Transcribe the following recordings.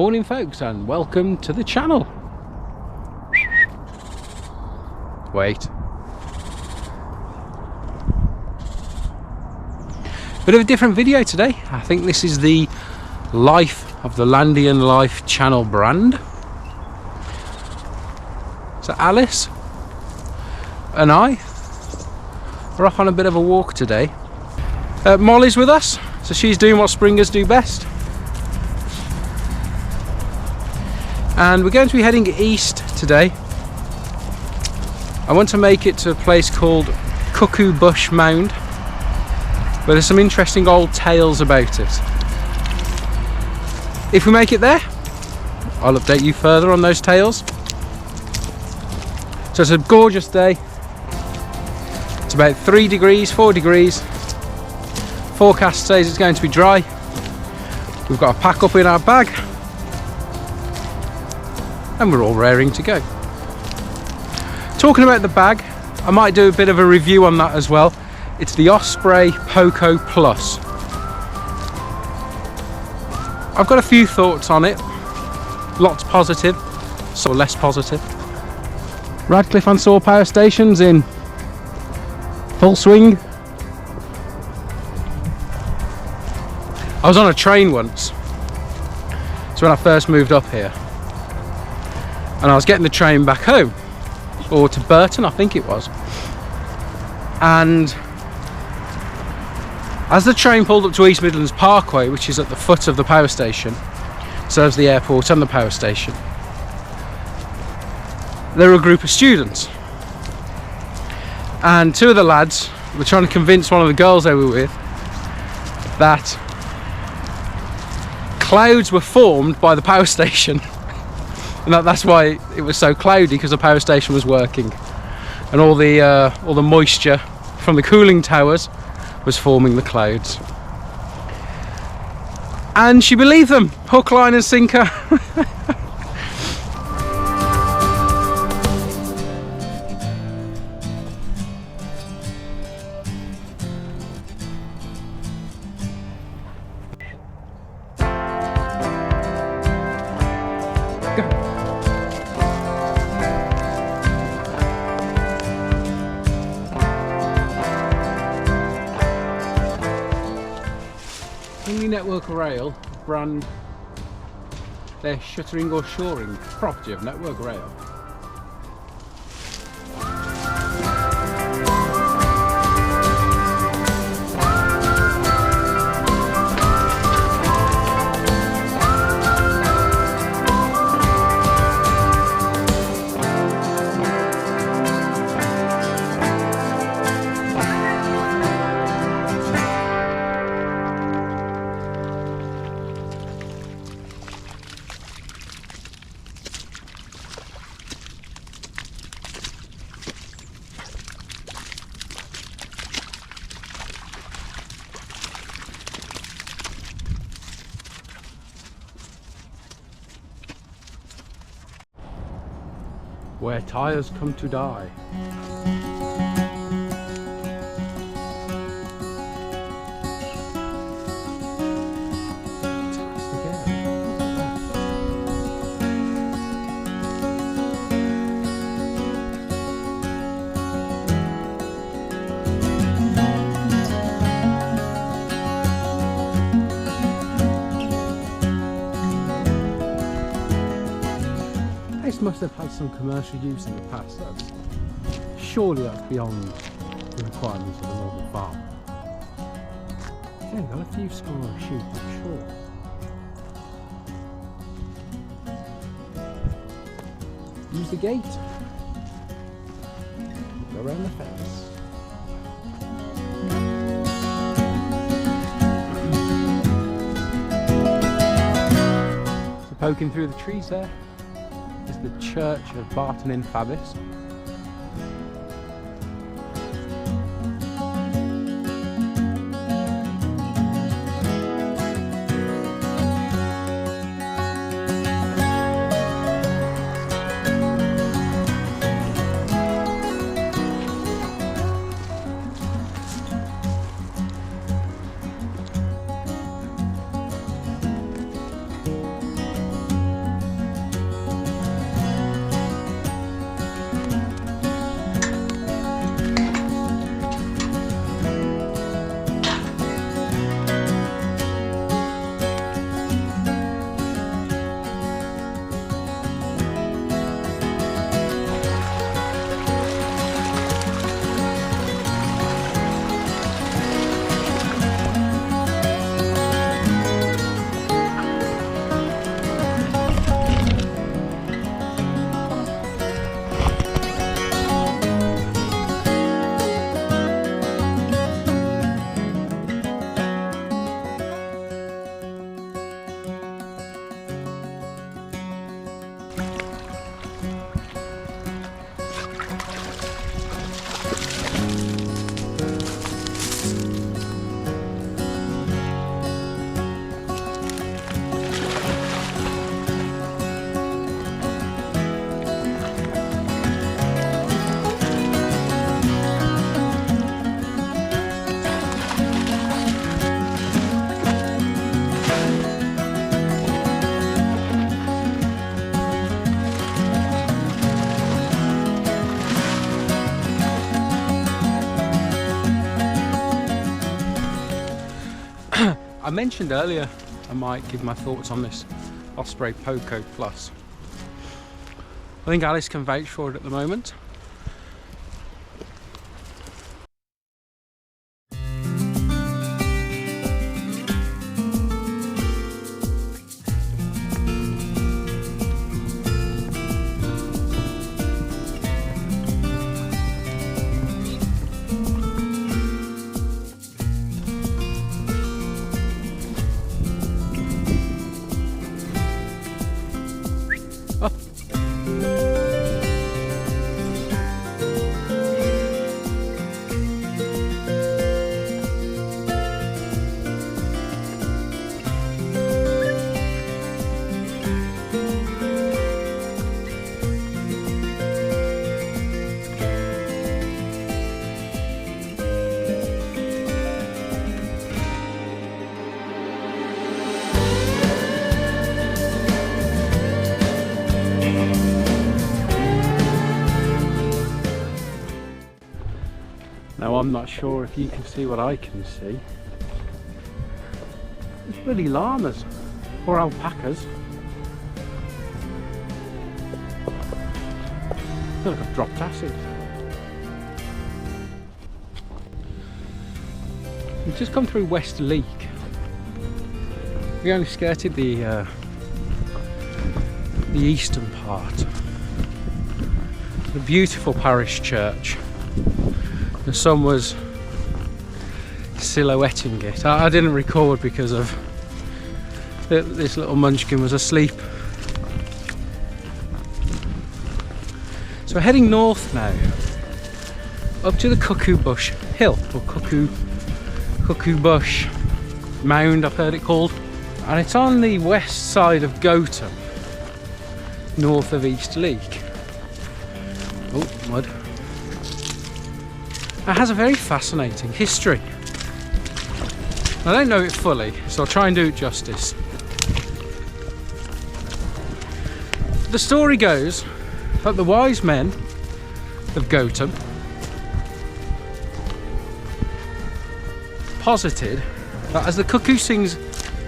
morning folks, and welcome to the channel. Wait. Bit of a different video today. I think this is the Life of the Landian Life channel brand. So Alice and I are off on a bit of a walk today. Molly's with us, so she's doing what springers do best. And we're going to be heading east today. I want to make it to a place called Cuckoo Bush Mound, where there's some interesting old tales about it. If we make it there, I'll update you further on those tales. So it's a gorgeous day. It's about 4 degrees. Forecast says it's going to be dry. We've got a pack up in our bag, and we're all raring to go. Talking about the bag, I might do a bit of a review on that as well. It's the Osprey Poco Plus. I've got a few thoughts on it. Lots positive, some less positive. Radcliffe and Soar power stations in full swing. I was on a train once. So when I first moved up here, and I was getting the train back home, or to Burton I think it was, and as the train pulled up to East Midlands Parkway, which is at the foot of the power station, serves the airport and the power station, there were a group of students, and two of the lads were trying to convince one of the girls they were with that clouds were formed by the power station. And that's why it was so cloudy, because the power station was working, and all the moisture from the cooling towers was forming the clouds. And she believed them, hook, line and sinker. Network Rail brand their shuttering or shoring, property of Network Rail. Where tires come to die. Must have had some commercial use in the past. Surely that's beyond the requirements of the normal farm. Yeah, they'll have to use some more sheep, I'm sure. Use the gate. Go around the fence. So poking through the trees there, the Church of Barton in Fabis. I mentioned earlier I might give my thoughts on this Osprey Poco Plus. I think Alice can vouch for it at the moment. Now I'm not sure if you can see what I can see. It's bloody llamas or alpacas. I feel like I've dropped acid. We've just come through West Leek. We only skirted the eastern part. The beautiful parish church. The sun was silhouetting it. I didn't record because of this little munchkin was asleep. So we're heading north now, up to the Cuckoo Bush Hill, or Cuckoo Bush Mound, I've heard it called. And it's on the west side of Gotham, north of East Leek. Oh, mud. It has a very fascinating history. I don't know it fully, so I'll try and do it justice. The story goes that the Wise Men of Gotham posited that as the cuckoo sings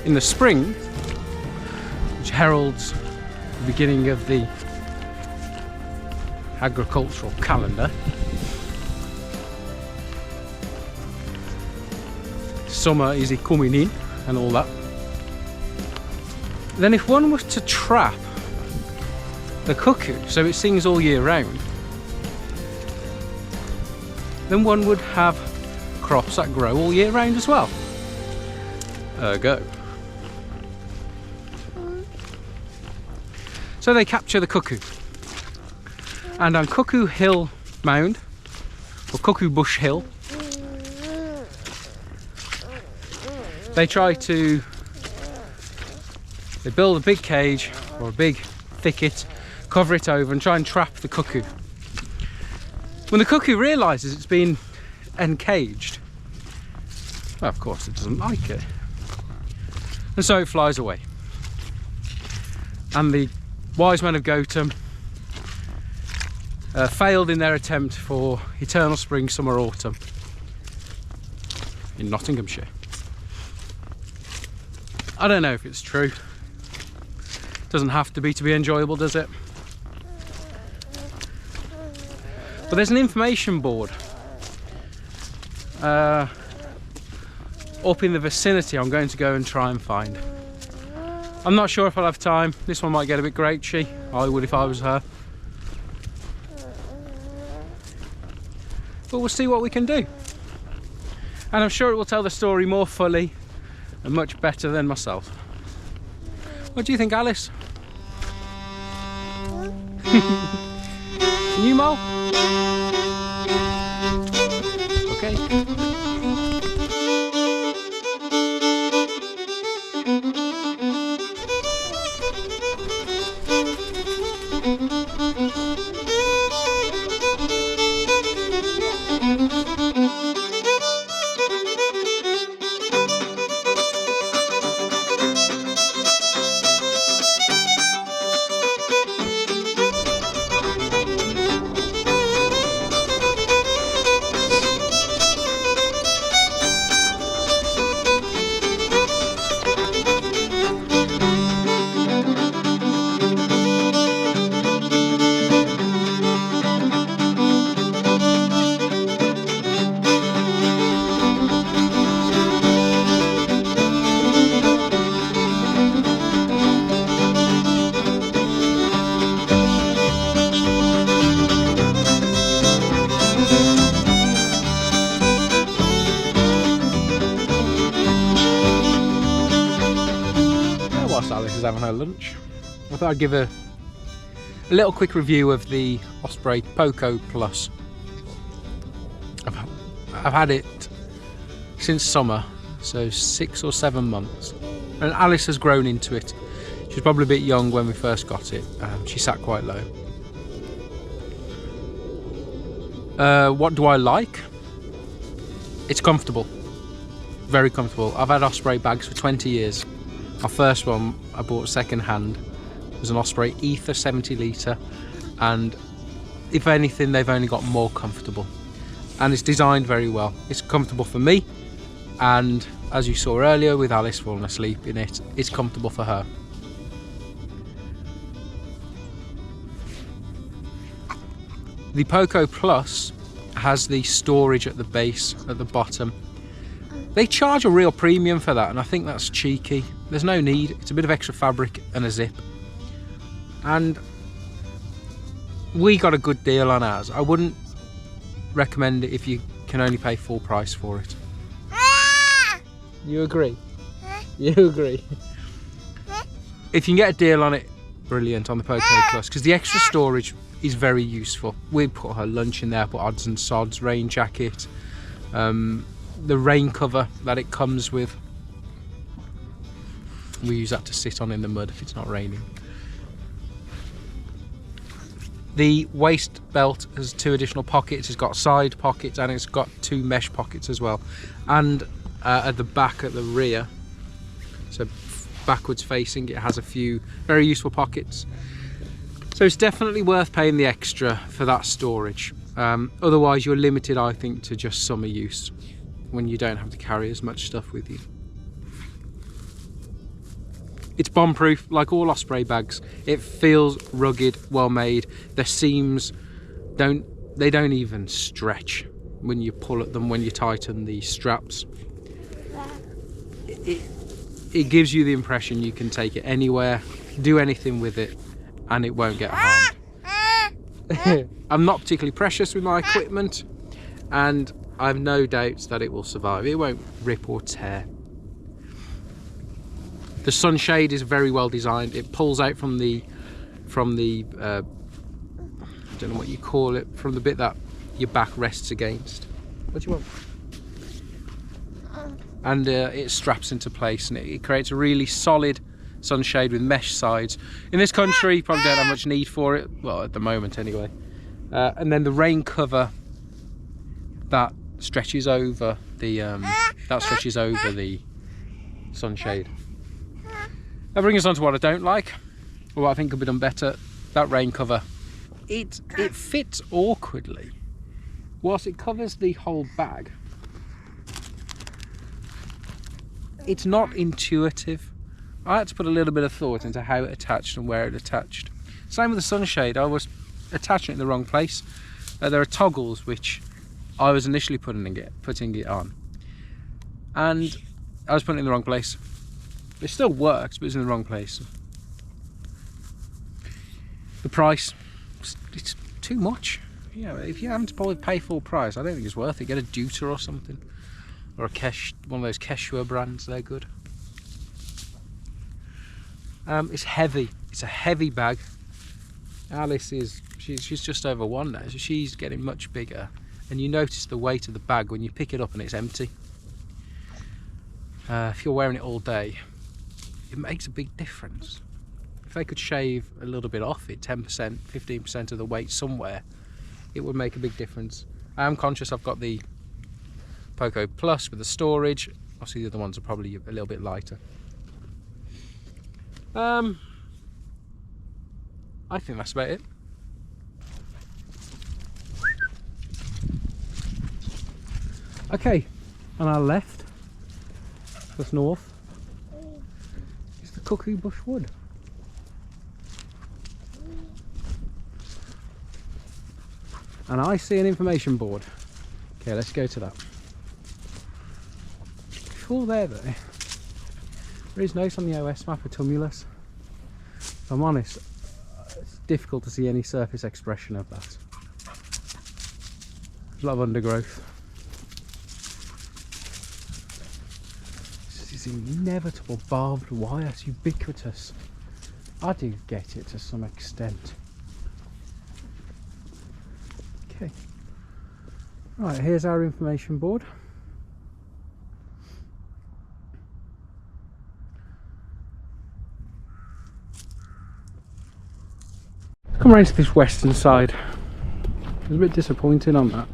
in the spring, which heralds the beginning of the agricultural calendar, summer is coming in and all that, then if one was to trap the cuckoo so it sings all year round, then one would have crops that grow all year round as well. Ergo. So they capture the cuckoo, and on Cuckoo Hill Mound, or Cuckoo Bush Hill, they build a big cage or a big thicket, cover it over and try and trap the cuckoo. When the cuckoo realises it's been encaged, well, of course it doesn't like it, and so it flies away. And the Wise Men of Gotham failed in their attempt for eternal spring, summer, autumn in Nottinghamshire. I don't know if it's true. Doesn't have to be enjoyable, does it? But there's an information board up in the vicinity I'm going to go and try and find. I'm not sure if I'll have time. This one might get a bit graichy. I would if I was her. But we'll see what we can do. And I'm sure it will tell the story more fully and much better than myself. What do you think, Alice? Can you mow? Okay. having her lunch. I thought I'd give a little quick review of the Osprey Poco Plus. I've had it since summer, so 6 or 7 months, and Alice has grown into it. She was probably a bit young when we first got it. She sat quite low. What do I like? It's comfortable, very comfortable. I've had Osprey bags for 20 years. Our first one I bought second hand was an Osprey Ether 70 litre, and if anything they've only got more comfortable, and it's designed very well. It's comfortable for me, and as you saw earlier with Alice falling asleep in it, it's comfortable for her. The Poco Plus has the storage at the base, at the bottom. They charge a real premium for that, and I think that's cheeky. There's no need. It's a bit of extra fabric and a zip. And we got a good deal on ours. I wouldn't recommend it if you can only pay full price for it. You agree? You agree? If you can get a deal on it, brilliant, on the Poco Plus, because the extra storage is very useful. We put her lunch in there, put odds and sods, rain jacket, the rain cover that it comes with. We use that to sit on in the mud if it's not raining. The waist belt has 2 additional pockets. It's got side pockets and it's got 2 mesh pockets as well. And at the back, at the rear, so backwards facing, it has a few very useful pockets. So it's definitely worth paying the extra for that storage. Otherwise you're limited, I think, to just summer use when you don't have to carry as much stuff with you. It's bomb proof, like all Osprey bags. It feels rugged, well made. The seams don't even stretch when you pull at them, when you tighten the straps. It gives you the impression you can take it anywhere, do anything with it, and it won't get harmed. I'm not particularly precious with my equipment, and I have no doubts that it will survive. It won't rip or tear. The sunshade is very well designed. It pulls out from the I don't know what you call it, from the bit that your back rests against. What do you want? And it straps into place, and it creates a really solid sunshade with mesh sides. In this country you probably don't have much need for it, well, at the moment anyway. And then the rain cover that stretches over the sunshade. That brings us on to what I don't like, or what I think could be done better. That rain cover, it fits awkwardly. Whilst it covers the whole bag, it's not intuitive. I had to put a little bit of thought into how it attached and where it attached. Same with the sunshade. I was attaching it in the wrong place. There are toggles which I was initially putting it on, and I was putting it in the wrong place. It still works, but it's in the wrong place. The price, it's too much. You know, if you haven't to pay full price, I don't think it's worth it. Get a Deuter or something, or a one of those Kegworth brands. They're good. It's heavy. It's a heavy bag. Alice she's just over 1 now, so she's getting much bigger. And you notice the weight of the bag when you pick it up and it's empty. If you're wearing it all day, it makes a big difference. If they could shave a little bit off it, 10%, 15% of the weight somewhere, it would make a big difference. I am conscious I've got the Poco Plus with the storage. Obviously the other ones are probably a little bit lighter. I think that's about it. Okay, on our left, that's north, is the Cuckoo Bush Wood. And I see an information board. Okay, let's go to that. Before there though, there is notes on the OS map of tumulus. If I'm honest, it's difficult to see any surface expression of that. There's a lot of undergrowth. This is inevitable barbed wire, it's ubiquitous. I do get it to some extent. Okay. Right, here's our information board. Come around to this western side. It was a bit disappointing on that.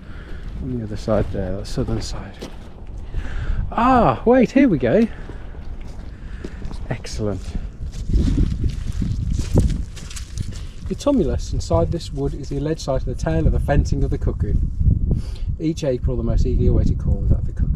On the other side there, the southern side. Ah, wait, here we go. Excellent. The tumulus inside this wood is the alleged site of the tale of the fencing of the cuckoo. Each April, the most eagerly awaited call is that of the cuckoo.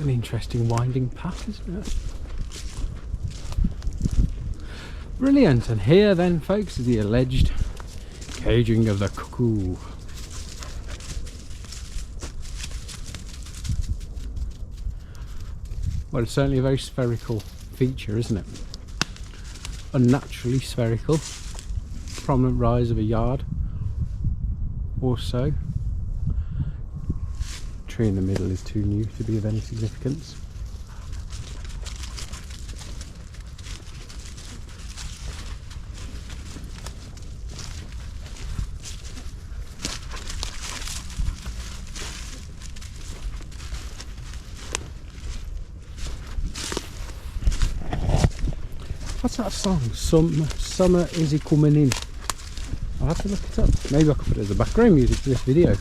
An interesting winding path, isn't it? Brilliant. And here then, folks, is the alleged caging of the cuckoo. Well, it's certainly a very spherical feature, isn't it? Unnaturally spherical. Prominent rise of a yard or so. Tree in the middle is too new to be of any significance. What's that song? Summer is icumen in. I'll have to look it up. Maybe I could put it as the background music for this video.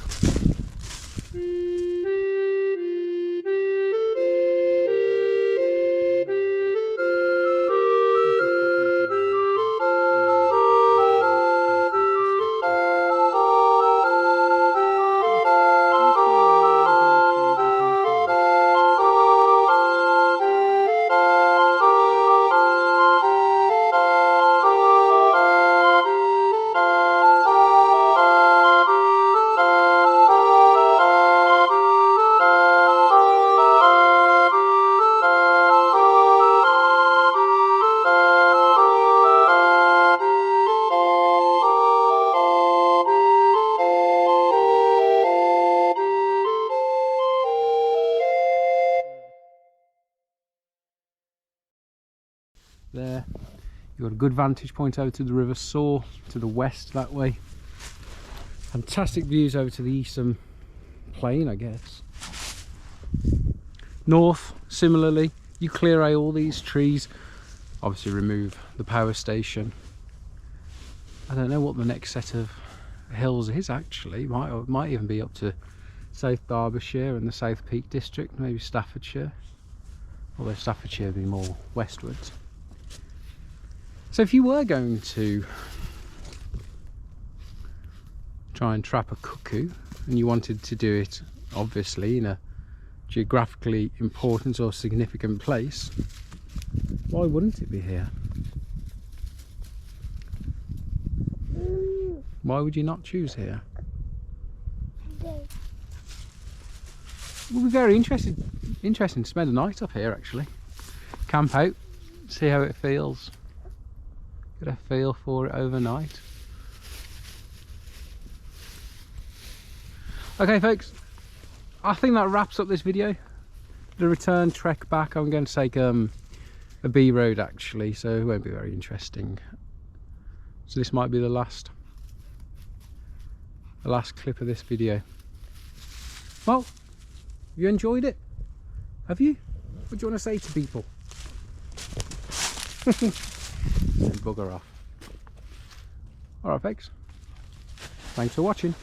There, you've got a good vantage point over to the river Soar, to the west that way. Fantastic views over to the eastern plain, I guess. North, similarly, you clear away all these trees, obviously remove the power station. I don't know what the next set of hills is actually, might even be up to South Derbyshire and the South Peak district, maybe Staffordshire, although Staffordshire would be more westwards. So if you were going to try and trap a cuckoo and you wanted to do it obviously in a geographically important or significant place, why wouldn't it be here? Why would you not choose here? We'll be very interesting to spend a night up here actually. Camp out, see how it feels. Get a feel for it overnight. Okay folks, I think that wraps up this video. The return trek back, I'm going to take a B road actually, so it won't be very interesting. So this might be the last clip of this video. Well, you enjoyed it? Have you? What do you want to say to people? Then bugger off. Alright folks, thanks for watching.